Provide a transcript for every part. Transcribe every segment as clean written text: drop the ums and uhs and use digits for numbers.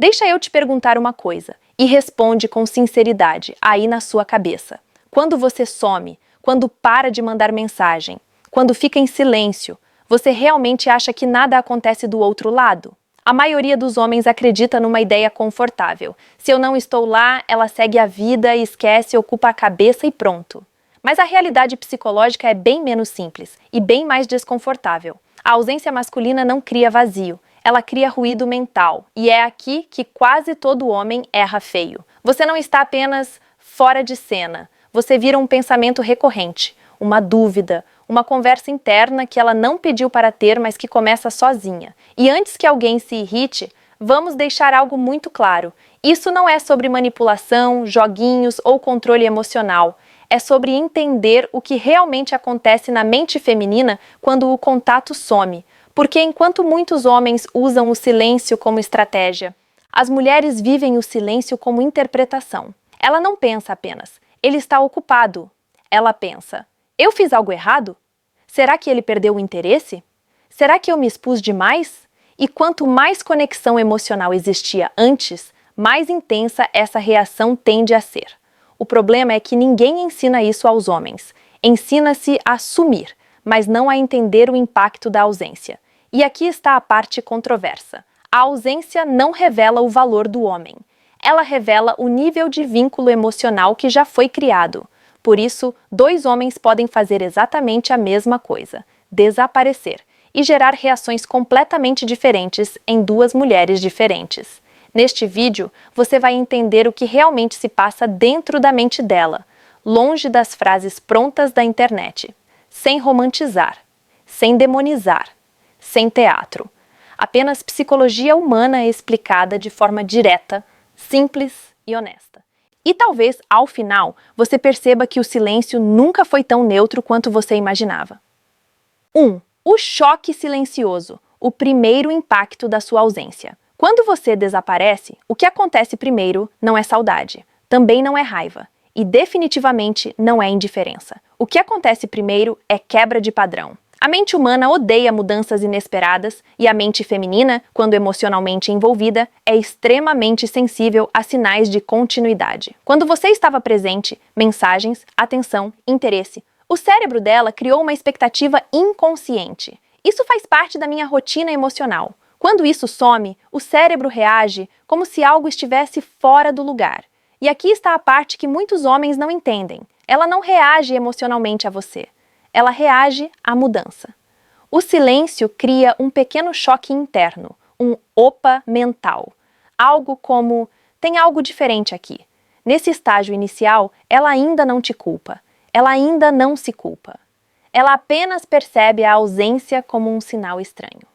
Deixa eu te perguntar uma coisa e responde com sinceridade aí na sua cabeça. Quando você some, quando para de mandar mensagem, quando fica em silêncio, você realmente acha que nada acontece do outro lado? A maioria dos homens acredita numa ideia confortável. Se eu não estou lá, ela segue a vida, esquece, ocupa a cabeça e pronto. Mas a realidade psicológica é bem menos simples e bem mais desconfortável. A ausência masculina não cria vazio, ela cria ruído mental. E é aqui que quase todo homem erra feio. Você não está apenas fora de cena, você vira um pensamento recorrente, uma dúvida, uma conversa interna que ela não pediu para ter, mas que começa sozinha. E antes que alguém se irrite, vamos deixar algo muito claro. Isso não é sobre manipulação, joguinhos ou controle emocional. É sobre entender o que realmente acontece na mente feminina quando o contato some. Porque enquanto muitos homens usam o silêncio como estratégia, as mulheres vivem o silêncio como interpretação. Ela não pensa apenas, ele está ocupado. Ela pensa, eu fiz algo errado? Será que ele perdeu o interesse? Será que eu me expus demais? E quanto mais conexão emocional existia antes, mais intensa essa reação tende a ser. O problema é que ninguém ensina isso aos homens. Ensina-se a sumir, mas não a entender o impacto da ausência. E aqui está a parte controversa. A ausência não revela o valor do homem. Ela revela o nível de vínculo emocional que já foi criado. Por isso, dois homens podem fazer exatamente a mesma coisa, desaparecer, e gerar reações completamente diferentes em duas mulheres diferentes. Neste vídeo, você vai entender o que realmente se passa dentro da mente dela, longe das frases prontas da internet, sem romantizar, sem demonizar, sem teatro. Apenas psicologia humana explicada de forma direta, simples e honesta. E talvez, ao final, você perceba que o silêncio nunca foi tão neutro quanto você imaginava. 1. O choque silencioso, o primeiro impacto da sua ausência. Quando você desaparece, o que acontece primeiro não é saudade, também não é raiva, e definitivamente não é indiferença. O que acontece primeiro é quebra de padrão. A mente humana odeia mudanças inesperadas e a mente feminina, quando emocionalmente envolvida, é extremamente sensível a sinais de continuidade. Quando você estava presente, mensagens, atenção, interesse, o cérebro dela criou uma expectativa inconsciente. Isso faz parte da minha rotina emocional. Quando isso some, o cérebro reage como se algo estivesse fora do lugar. E aqui está a parte que muitos homens não entendem. Ela não reage emocionalmente a você. Ela reage à mudança. O silêncio cria um pequeno choque interno, um opa mental. Algo como, tem algo diferente aqui. Nesse estágio inicial, ela ainda não te culpa. Ela ainda não se culpa. Ela apenas percebe a ausência como um sinal estranho.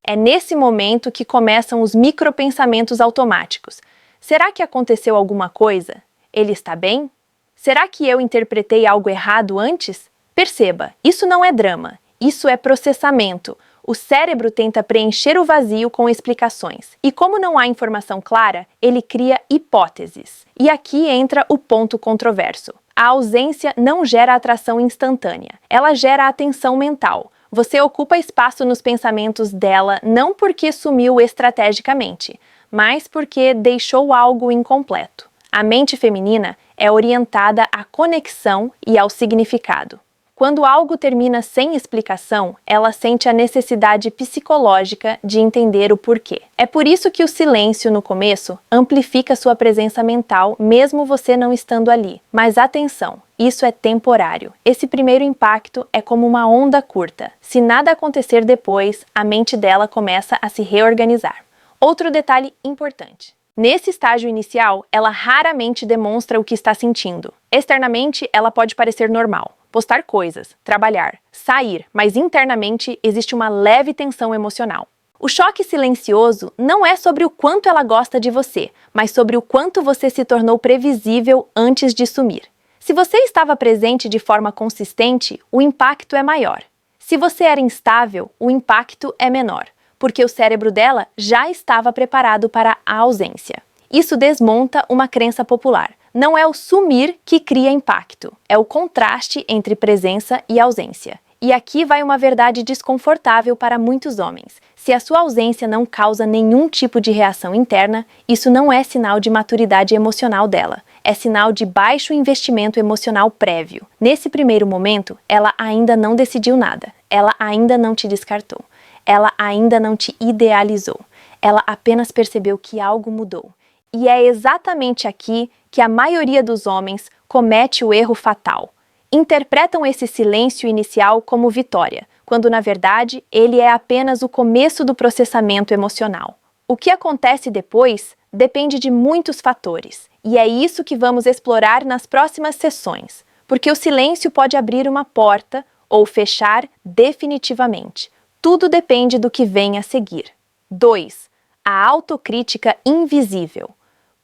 É nesse momento que começam os micropensamentos automáticos. Será que aconteceu alguma coisa? Ele está bem? Será que eu interpretei algo errado antes? Perceba, isso não é drama, isso é processamento. O cérebro tenta preencher o vazio com explicações. E como não há informação clara, ele cria hipóteses. E aqui entra o ponto controverso. A ausência não gera atração instantânea, ela gera atenção mental. Você ocupa espaço nos pensamentos dela não porque sumiu estrategicamente, mas porque deixou algo incompleto. A mente feminina é orientada à conexão e ao significado. Quando algo termina sem explicação, ela sente a necessidade psicológica de entender o porquê. É por isso que o silêncio no começo amplifica sua presença mental, mesmo você não estando ali. Mas atenção, isso é temporário. Esse primeiro impacto é como uma onda curta. Se nada acontecer depois, a mente dela começa a se reorganizar. Outro detalhe importante. Nesse estágio inicial, ela raramente demonstra o que está sentindo. Externamente, ela pode parecer normal. Postar coisas, trabalhar, sair, mas internamente existe uma leve tensão emocional. O choque silencioso não é sobre o quanto ela gosta de você, mas sobre o quanto você se tornou previsível antes de sumir. Se você estava presente de forma consistente, o impacto é maior. Se você era instável, o impacto é menor, porque o cérebro dela já estava preparado para a ausência. Isso desmonta uma crença popular. Não é o sumir que cria impacto, é o contraste entre presença e ausência. E aqui vai uma verdade desconfortável para muitos homens. Se a sua ausência não causa nenhum tipo de reação interna, isso não é sinal de maturidade emocional dela. É sinal de baixo investimento emocional prévio. Nesse primeiro momento, ela ainda não decidiu nada. Ela ainda não te descartou. Ela ainda não te idealizou. Ela apenas percebeu que algo mudou. E é exatamente aqui que a maioria dos homens comete o erro fatal. Interpretam esse silêncio inicial como vitória, quando na verdade ele é apenas o começo do processamento emocional. O que acontece depois depende de muitos fatores, e é isso que vamos explorar nas próximas sessões, porque o silêncio pode abrir uma porta ou fechar definitivamente. Tudo depende do que vem a seguir. 2. A autocrítica invisível.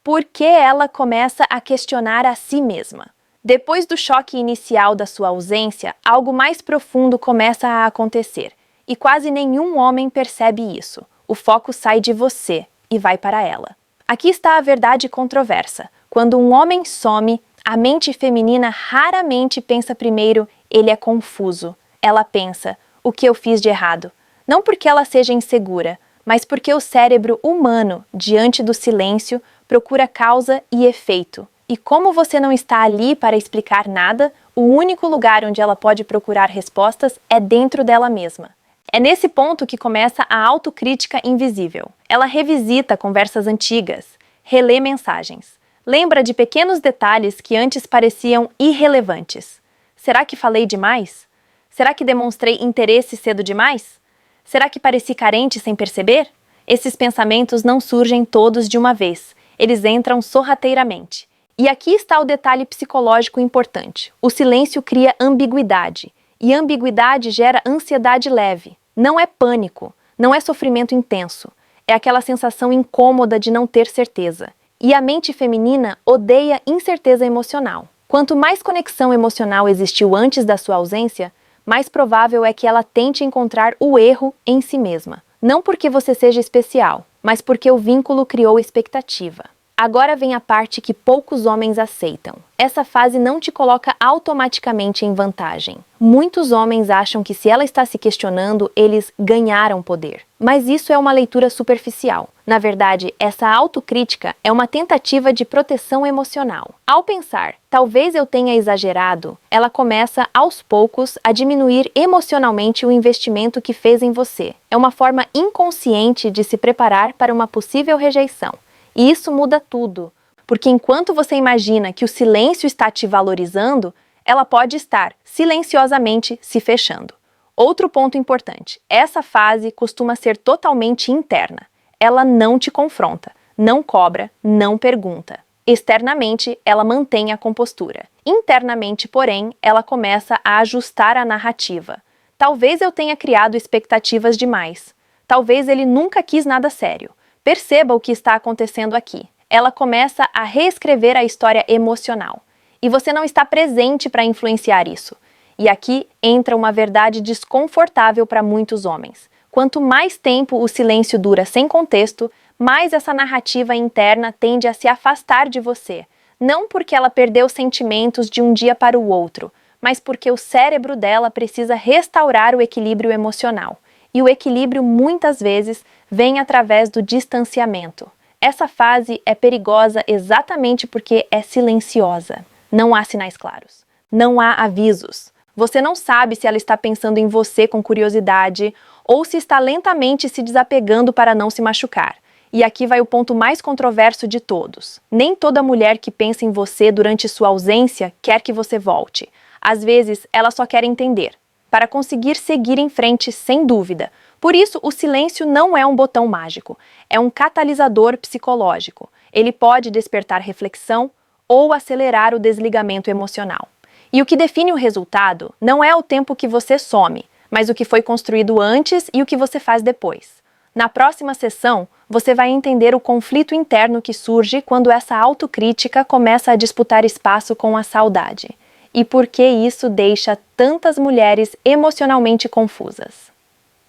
Por que ela começa a questionar a si mesma? Depois do choque inicial da sua ausência, algo mais profundo começa a acontecer, e quase nenhum homem percebe isso. O foco sai de você e vai para ela. Aqui está a verdade controversa. Quando um homem some, a mente feminina raramente pensa primeiro, ele é confuso. Ela pensa, o que eu fiz de errado? Não porque ela seja insegura, mas porque o cérebro humano, diante do silêncio, procura causa e efeito. E como você não está ali para explicar nada, o único lugar onde ela pode procurar respostas é dentro dela mesma. É nesse ponto que começa a autocrítica invisível. Ela revisita conversas antigas, relê mensagens, lembra de pequenos detalhes que antes pareciam irrelevantes. Será que falei demais? Será que demonstrei interesse cedo demais? Será que pareci carente sem perceber? Esses pensamentos não surgem todos de uma vez, eles entram sorrateiramente. E aqui está o detalhe psicológico importante. O silêncio cria ambiguidade, e ambiguidade gera ansiedade leve. Não é pânico, não é sofrimento intenso. É aquela sensação incômoda de não ter certeza. E a mente feminina odeia incerteza emocional. Quanto mais conexão emocional existiu antes da sua ausência, mais provável é que ela tente encontrar o erro em si mesma. Não porque você seja especial, mas porque o vínculo criou expectativa. Agora vem a parte que poucos homens aceitam. Essa fase não te coloca automaticamente em vantagem. Muitos homens acham que se ela está se questionando, eles ganharam poder. Mas isso é uma leitura superficial. Na verdade, essa autocrítica é uma tentativa de proteção emocional. Ao pensar, talvez eu tenha exagerado, ela começa aos poucos a diminuir emocionalmente o investimento que fez em você. É uma forma inconsciente de se preparar para uma possível rejeição. E isso muda tudo, porque enquanto você imagina que o silêncio está te valorizando, ela pode estar silenciosamente se fechando. Outro ponto importante, essa fase costuma ser totalmente interna. Ela não te confronta, não cobra, não pergunta. Externamente, ela mantém a compostura. Internamente, porém, ela começa a ajustar a narrativa. Talvez eu tenha criado expectativas demais. Talvez ele nunca quis nada sério. Perceba o que está acontecendo aqui. Ela começa a reescrever a história emocional. E você não está presente para influenciar isso. E aqui entra uma verdade desconfortável para muitos homens. Quanto mais tempo o silêncio dura sem contexto, mais essa narrativa interna tende a se afastar de você. Não porque ela perdeu sentimentos de um dia para o outro, mas porque o cérebro dela precisa restaurar o equilíbrio emocional. E o equilíbrio, muitas vezes, vem através do distanciamento. Essa fase é perigosa exatamente porque é silenciosa. Não há sinais claros. Não há avisos. Você não sabe se ela está pensando em você com curiosidade ou se está lentamente se desapegando para não se machucar. E aqui vai o ponto mais controverso de todos. Nem toda mulher que pensa em você durante sua ausência quer que você volte. Às vezes, ela só quer entender, para conseguir seguir em frente sem dúvida. Por isso, o silêncio não é um botão mágico, é um catalisador psicológico. Ele pode despertar reflexão ou acelerar o desligamento emocional. E o que define o resultado não é o tempo que você some, mas o que foi construído antes e o que você faz depois. Na próxima sessão, você vai entender o conflito interno que surge quando essa autocrítica começa a disputar espaço com a saudade. E por que isso deixa tantas mulheres emocionalmente confusas.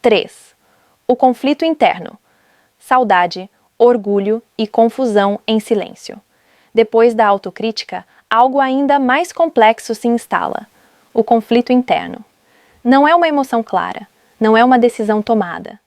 3. O conflito interno. Saudade, orgulho e confusão em silêncio. Depois da autocrítica, algo ainda mais complexo se instala. O conflito interno. Não é uma emoção clara, não é uma decisão tomada.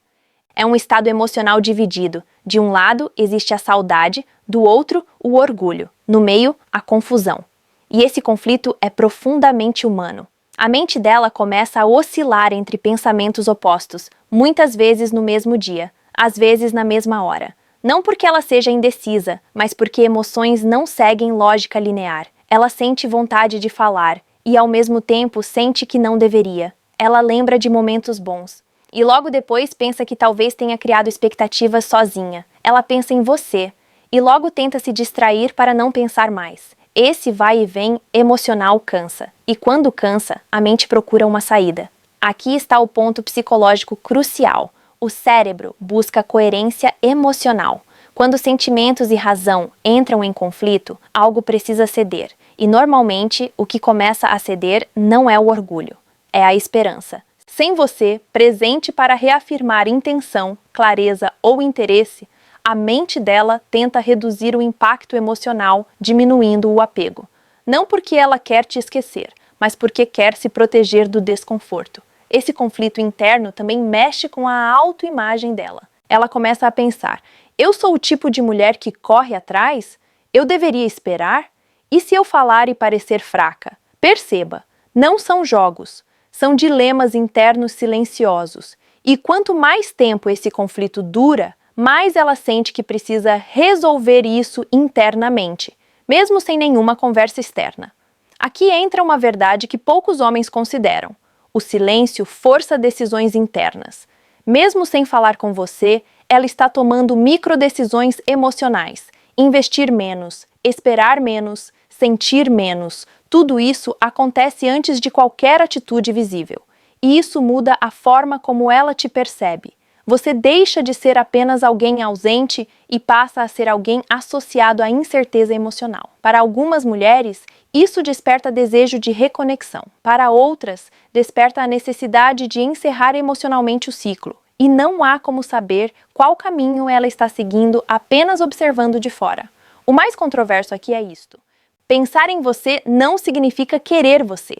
É um estado emocional dividido. De um lado existe a saudade, do outro o orgulho, no meio a confusão. E esse conflito é profundamente humano. A mente dela começa a oscilar entre pensamentos opostos, muitas vezes no mesmo dia, às vezes na mesma hora. Não porque ela seja indecisa, mas porque emoções não seguem lógica linear. Ela sente vontade de falar e, ao mesmo tempo, sente que não deveria. Ela lembra de momentos bons. E logo depois pensa que talvez tenha criado expectativas sozinha. Ela pensa em você. E logo tenta se distrair para não pensar mais. Esse vai e vem emocional cansa. E quando cansa, a mente procura uma saída. Aqui está o ponto psicológico crucial. O cérebro busca coerência emocional. Quando sentimentos e razão entram em conflito, algo precisa ceder. E normalmente, o que começa a ceder não é o orgulho, é a esperança. Sem você presente para reafirmar intenção, clareza ou interesse, a mente dela tenta reduzir o impacto emocional, diminuindo o apego. Não porque ela quer te esquecer, mas porque quer se proteger do desconforto. Esse conflito interno também mexe com a autoimagem dela. Ela começa a pensar: eu sou o tipo de mulher que corre atrás? Eu deveria esperar? E se eu falar e parecer fraca? Perceba, não são jogos, são dilemas internos silenciosos. E quanto mais tempo esse conflito dura, mais ela sente que precisa resolver isso internamente, mesmo sem nenhuma conversa externa. Aqui entra uma verdade que poucos homens consideram. O silêncio força decisões internas. Mesmo sem falar com você, ela está tomando microdecisões emocionais. Investir menos, esperar menos, sentir menos. Tudo isso acontece antes de qualquer atitude visível. E isso muda a forma como ela te percebe. Você deixa de ser apenas alguém ausente e passa a ser alguém associado à incerteza emocional. Para algumas mulheres, isso desperta desejo de reconexão. Para outras, desperta a necessidade de encerrar emocionalmente o ciclo. E não há como saber qual caminho ela está seguindo apenas observando de fora. O mais controverso aqui é isto. Pensar em você não significa querer você.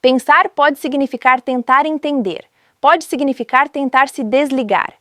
Pensar pode significar tentar entender. Pode significar tentar se desligar.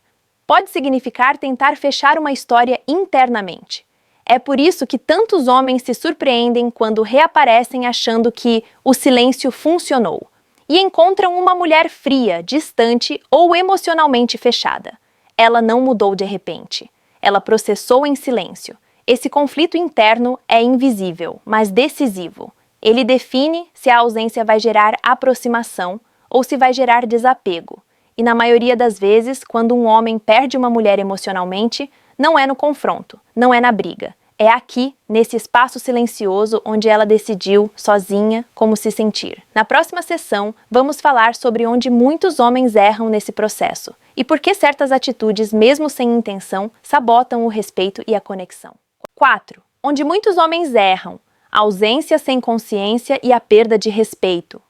Pode significar tentar fechar uma história internamente. É por isso que tantos homens se surpreendem quando reaparecem achando que o silêncio funcionou e encontram uma mulher fria, distante ou emocionalmente fechada. Ela não mudou de repente. Ela processou em silêncio. Esse conflito interno é invisível, mas decisivo. Ele define se a ausência vai gerar aproximação ou se vai gerar desapego. E na maioria das vezes, quando um homem perde uma mulher emocionalmente, não é no confronto, não é na briga. É aqui, nesse espaço silencioso, onde ela decidiu, sozinha, como se sentir. Na próxima sessão, vamos falar sobre onde muitos homens erram nesse processo e por que certas atitudes, mesmo sem intenção, sabotam o respeito e a conexão. 4. Onde muitos homens erram: a ausência sem consciência e a perda de respeito.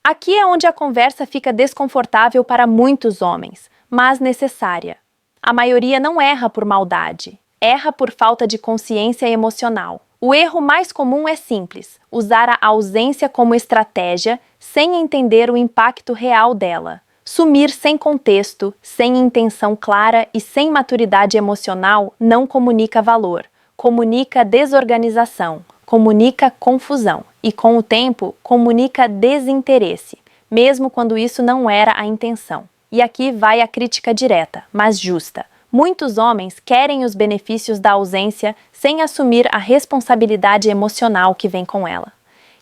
Aqui é onde a conversa fica desconfortável para muitos homens, mas necessária. A maioria não erra por maldade, erra por falta de consciência emocional. O erro mais comum é simples: usar a ausência como estratégia sem entender o impacto real dela. Sumir sem contexto, sem intenção clara e sem maturidade emocional não comunica valor, comunica desorganização, comunica confusão e, com o tempo, comunica desinteresse, mesmo quando isso não era a intenção. E aqui vai a crítica direta, mas justa. Muitos homens querem os benefícios da ausência sem assumir a responsabilidade emocional que vem com ela.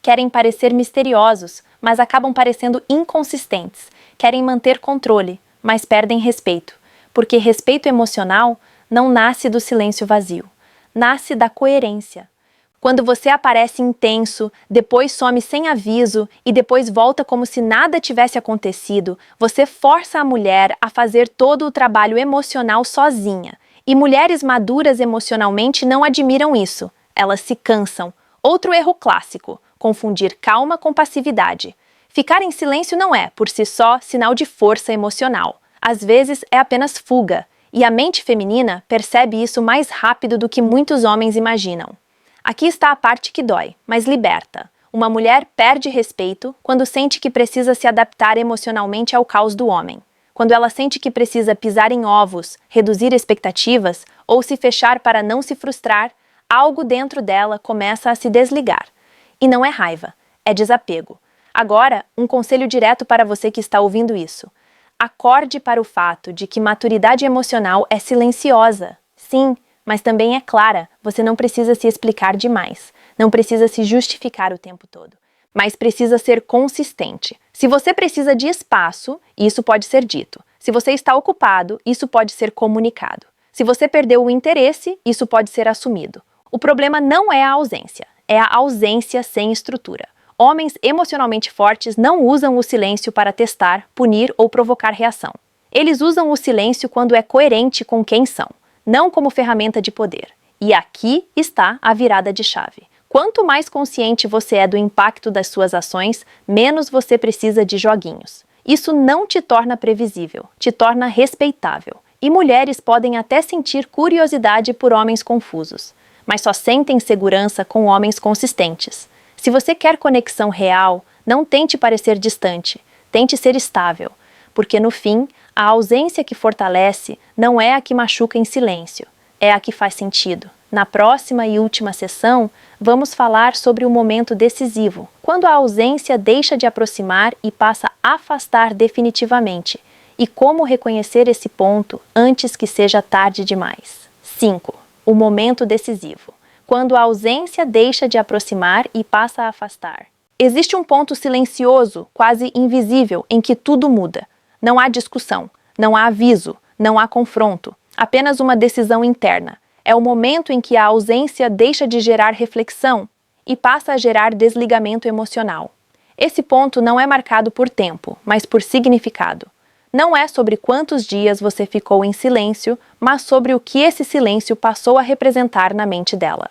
Querem parecer misteriosos, mas acabam parecendo inconsistentes. Querem manter controle, mas perdem respeito, porque respeito emocional não nasce do silêncio vazio, nasce da coerência. Quando você aparece intenso, depois some sem aviso e depois volta como se nada tivesse acontecido, você força a mulher a fazer todo o trabalho emocional sozinha. E mulheres maduras emocionalmente não admiram isso. Elas se cansam. Outro erro clássico: confundir calma com passividade. Ficar em silêncio não é, por si só, sinal de força emocional. Às vezes é apenas fuga. E a mente feminina percebe isso mais rápido do que muitos homens imaginam. Aqui está a parte que dói, mas liberta. Uma mulher perde respeito quando sente que precisa se adaptar emocionalmente ao caos do homem. Quando ela sente que precisa pisar em ovos, reduzir expectativas ou se fechar para não se frustrar, algo dentro dela começa a se desligar. E não é raiva, é desapego. Agora, um conselho direto para você que está ouvindo isso. Acorde para o fato de que maturidade emocional é silenciosa. Sim, mas também é clara. Você não precisa se explicar demais. Não precisa se justificar o tempo todo. Mas precisa ser consistente. Se você precisa de espaço, isso pode ser dito. Se você está ocupado, isso pode ser comunicado. Se você perdeu o interesse, isso pode ser assumido. O problema não é a ausência, é a ausência sem estrutura. Homens emocionalmente fortes não usam o silêncio para testar, punir ou provocar reação. Eles usam o silêncio quando é coerente com quem são, não como ferramenta de poder. E aqui está a virada de chave. Quanto mais consciente você é do impacto das suas ações, menos você precisa de joguinhos. Isso não te torna previsível, te torna respeitável. E mulheres podem até sentir curiosidade por homens confusos, mas só sentem segurança com homens consistentes. Se você quer conexão real, não tente parecer distante, tente ser estável, porque no fim, a ausência que fortalece não é a que machuca em silêncio, é a que faz sentido. Na próxima e última sessão, vamos falar sobre o momento decisivo, quando a ausência deixa de aproximar e passa a afastar definitivamente, e como reconhecer esse ponto antes que seja tarde demais. 5. O momento decisivo, quando a ausência deixa de aproximar e passa a afastar. Existe um ponto silencioso, quase invisível, em que tudo muda. Não há discussão, não há aviso, não há confronto, apenas uma decisão interna. É o momento em que a ausência deixa de gerar reflexão e passa a gerar desligamento emocional. Esse ponto não é marcado por tempo, mas por significado. Não é sobre quantos dias você ficou em silêncio, mas sobre o que esse silêncio passou a representar na mente dela.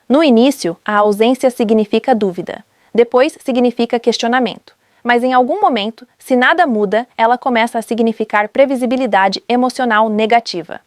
No início, a ausência significa dúvida. Depois, significa questionamento. Mas em algum momento, se nada muda, ela começa a significar previsibilidade emocional negativa.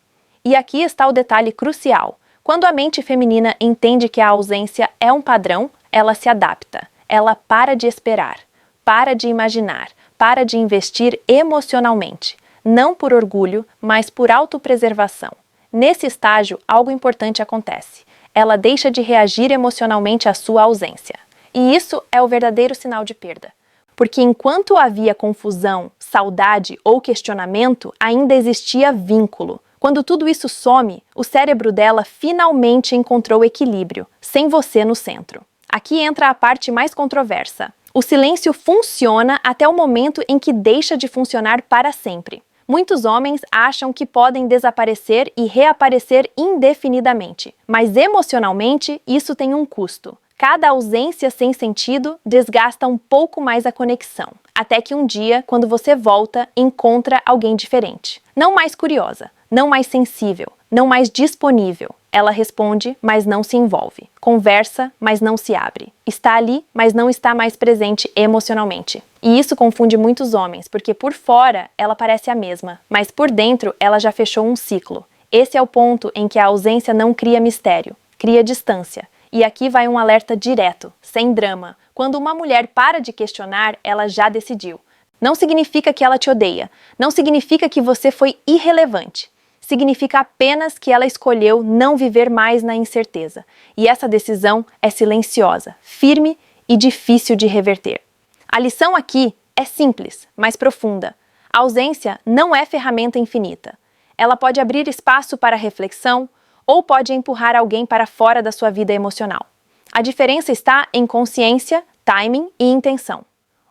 E aqui está o detalhe crucial. Quando a mente feminina entende que a ausência é um padrão, ela se adapta. Ela para de esperar, para de imaginar, para de investir emocionalmente. Não por orgulho, mas por autopreservação. Nesse estágio, algo importante acontece. Ela deixa de reagir emocionalmente à sua ausência. E isso é o verdadeiro sinal de perda. Porque enquanto havia confusão, saudade ou questionamento, ainda existia vínculo. Quando tudo isso some, o cérebro dela finalmente encontrou equilíbrio, sem você no centro. Aqui entra a parte mais controversa. O silêncio funciona até o momento em que deixa de funcionar para sempre. Muitos homens acham que podem desaparecer e reaparecer indefinidamente, mas emocionalmente isso tem um custo. Cada ausência sem sentido desgasta um pouco mais a conexão, até que um dia, quando você volta, encontra alguém diferente. Não mais curiosa, não mais sensível, não mais disponível. Ela responde, mas não se envolve. Conversa, mas não se abre. Está ali, mas não está mais presente emocionalmente. E isso confunde muitos homens, porque por fora ela parece a mesma, mas por dentro ela já fechou um ciclo. Esse é o ponto em que a ausência não cria mistério, cria distância. E aqui vai um alerta direto, sem drama. Quando uma mulher para de questionar, ela já decidiu. Não significa que ela te odeia, não significa que você foi irrelevante. Significa apenas que ela escolheu não viver mais na incerteza. E essa decisão é silenciosa, firme e difícil de reverter. A lição aqui é simples, mas profunda. A ausência não é ferramenta infinita. Ela pode abrir espaço para reflexão ou pode empurrar alguém para fora da sua vida emocional. A diferença está em consciência, timing e intenção.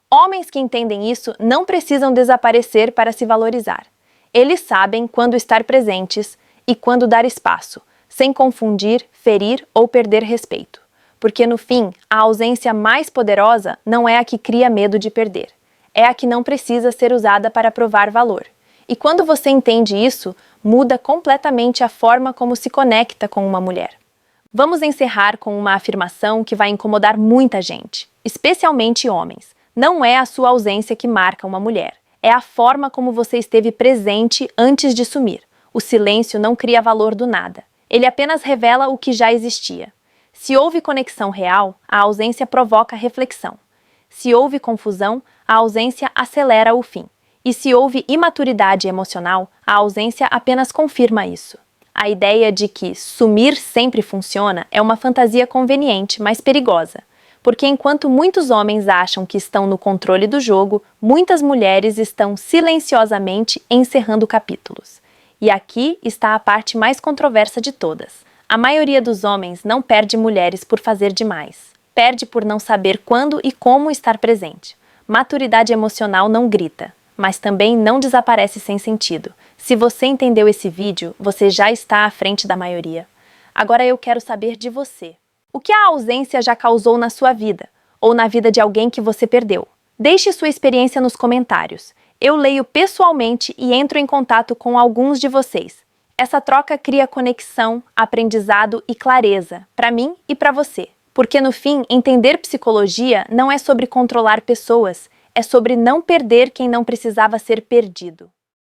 Homens que entendem isso não precisam desaparecer para se valorizar. Eles sabem quando estar presentes e quando dar espaço, sem confundir, ferir ou perder respeito. Porque no fim, a ausência mais poderosa não é a que cria medo de perder. É a que não precisa ser usada para provar valor. E quando você entende isso, muda completamente a forma como se conecta com uma mulher. Vamos encerrar com uma afirmação que vai incomodar muita gente, especialmente homens. Não é a sua ausência que marca uma mulher. É a forma como você esteve presente antes de sumir. O silêncio não cria valor do nada. Ele apenas revela o que já existia. Se houve conexão real, a ausência provoca reflexão. Se houve confusão, a ausência acelera o fim. E se houve imaturidade emocional, a ausência apenas confirma isso. A ideia de que sumir sempre funciona é uma fantasia conveniente, mas perigosa. Porque enquanto muitos homens acham que estão no controle do jogo, muitas mulheres estão silenciosamente encerrando capítulos. E aqui está a parte mais controversa de todas. A maioria dos homens não perde mulheres por fazer demais. Perde por não saber quando e como estar presente. Maturidade emocional não grita, mas também não desaparece sem sentido. Se você entendeu esse vídeo, você já está à frente da maioria. Agora eu quero saber de você. O que a ausência já causou na sua vida? Ou na vida de alguém que você perdeu? Deixe sua experiência nos comentários. Eu leio pessoalmente e entro em contato com alguns de vocês. Essa troca cria conexão, aprendizado e clareza, para mim e para você. Porque no fim, entender psicologia não é sobre controlar pessoas, é sobre não perder quem não precisava ser perdido.